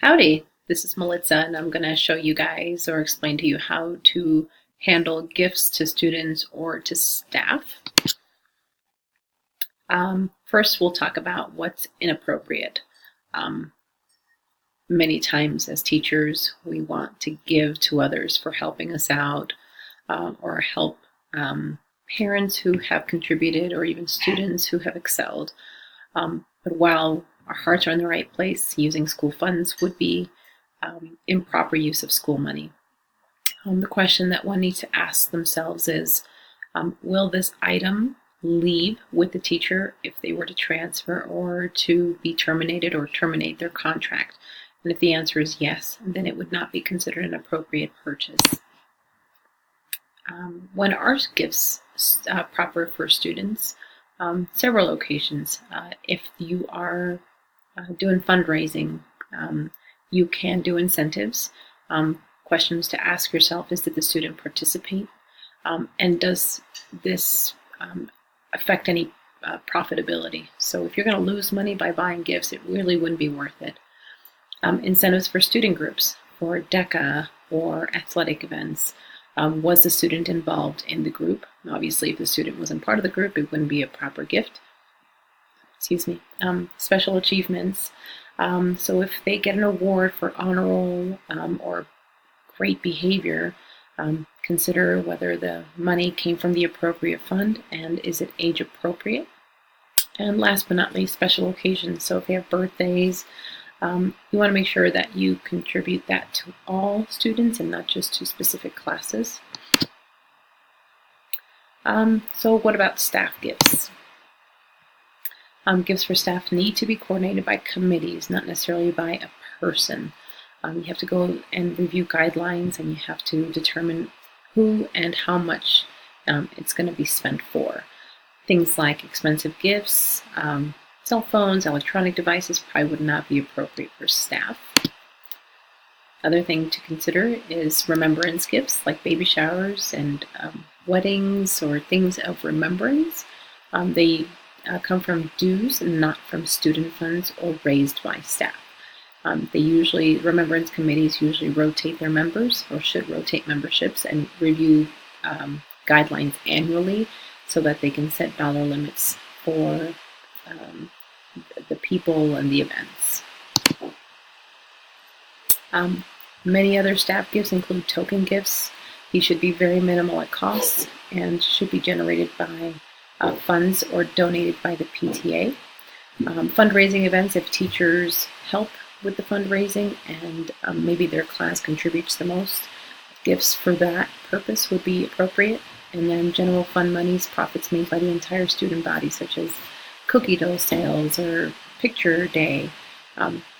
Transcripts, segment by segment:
Howdy, this is Melissa, and I'm going to show you guys or explain to you how to handle gifts to students or to staff. First, we'll talk about what's inappropriate. Many times as teachers, we want to give to others for helping us out or help parents who have contributed or even students who have excelled. But while our hearts are in the right place, using school funds would be improper use of school money. The question that one needs to ask themselves is, will this item leave with the teacher if they were to transfer or to be terminated or terminate their contract? And if the answer is yes, then it would not be considered an appropriate purchase. When are gifts proper for students? Several occasions. If you are doing fundraising, you can do incentives. Questions to ask yourself is, did the student participate? And does this affect any profitability? So if you're going to lose money by buying gifts, it really wouldn't be worth it. Incentives for student groups, for DECA or athletic events. Was the student involved in the group? Obviously, if the student wasn't part of the group, it wouldn't be a proper gift. Excuse me. Special achievements. So if they get an award for honor roll or great behavior, consider whether the money came from the appropriate fund and is it age appropriate. And last but not least, special occasions. So if they have birthdays, you want to make sure that you contribute that to all students and not just to specific classes. So what about staff gifts? Gifts for staff need to be coordinated by committees, not necessarily by a person. You have to go and review guidelines, and you have to determine who and how much it's going to be spent for. Things like expensive gifts, cell phones, electronic devices probably would not be appropriate for staff. Other thing to consider is remembrance gifts like baby showers and weddings or things of remembrance. They come from dues and not from student funds or raised by staff. Remembrance committees usually rotate their members or should rotate memberships and review guidelines annually so that they can set dollar limits for the people and the events. Many other staff gifts include token gifts. These should be very minimal at cost and should be generated by funds or donated by the PTA. Fundraising events, if teachers help with the fundraising and maybe their class contributes the most, gifts for that purpose would be appropriate. And then general fund monies, profits made by the entire student body, such as cookie dough sales or picture day,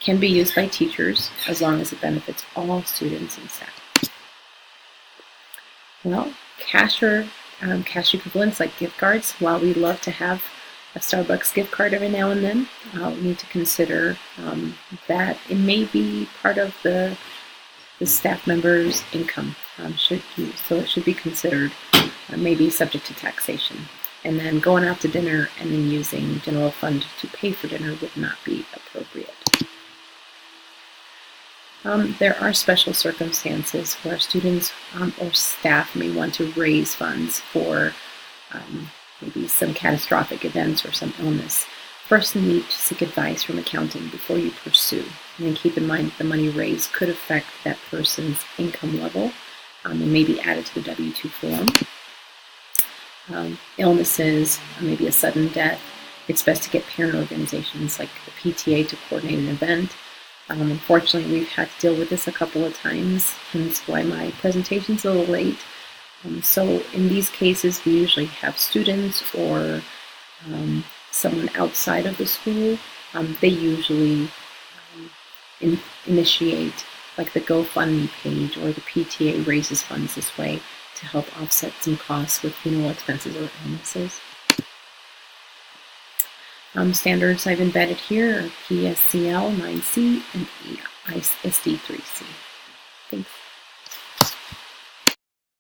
can be used by teachers as long as it benefits all students and staff. Well, cash equivalents like gift cards, while we love to have a Starbucks gift card every now and then, we need to consider that it may be part of the staff member's income, so it should be considered maybe subject to taxation. And then going out to dinner and then using general fund to pay for dinner would not be appropriate. There are special circumstances where students or staff may want to raise funds for maybe some catastrophic events or some illness. First, you need to seek advice from accounting before you pursue. And then keep in mind that the money raised could affect that person's income level and may be added to the W-2 form. Illnesses, maybe a sudden death, it's best to get parent organizations like the PTA to coordinate an event. Unfortunately, we've had to deal with this a couple of times, hence why my presentation's a little late. So in these cases, we usually have students or someone outside of the school. They usually initiate like the GoFundMe page, or the PTA raises funds this way to help offset some costs with funeral expenses or illnesses. Standards I've embedded here are PSCL 9C and EISD 3C. Thanks.